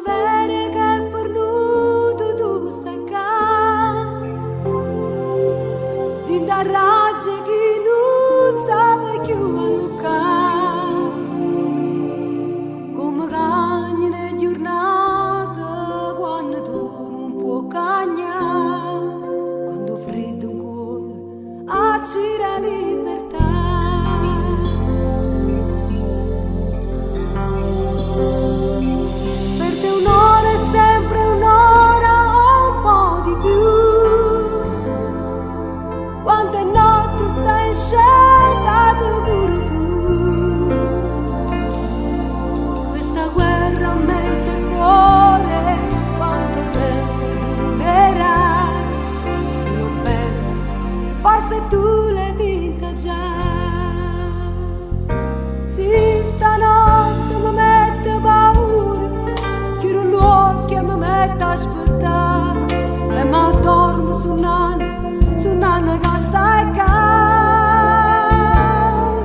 primavera che è fornuto tu stai qua, di da raggi che non sa più a luccare, come cagni le giornate quando tu non puoi cagnare, quando freddo ancora accira libertà. Quante notti stai scegliendo pure tu, questa guerra aumenta il cuore, quanto tempo durerà, e non pensi, forse tu l'hai vinta già. Sì, stanotte mi mette paura, chiudo gli occhi e mi metto a aspettare, e mi dormo su nanna che stai qua.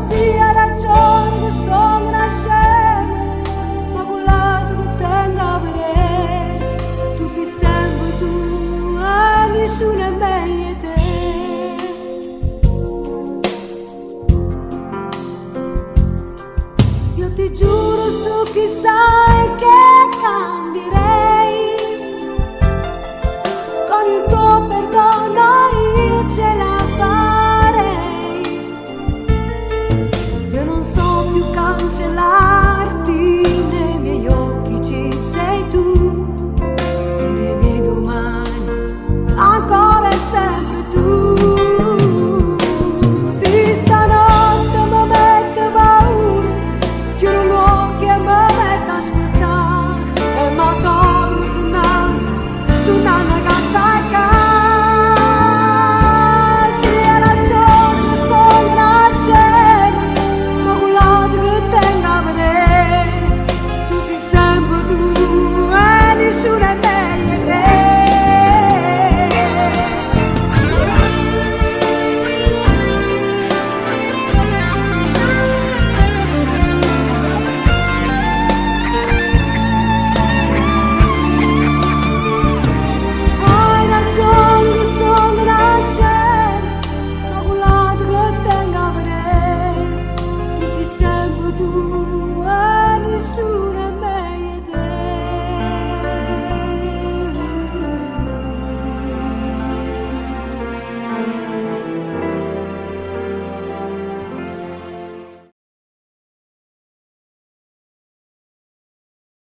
Sì, hai ragione che sono una scema, ma quell'altro che tendo a vedere, tu sei sempre tu e nessuno è meglio di te. Io ti giuro su chissà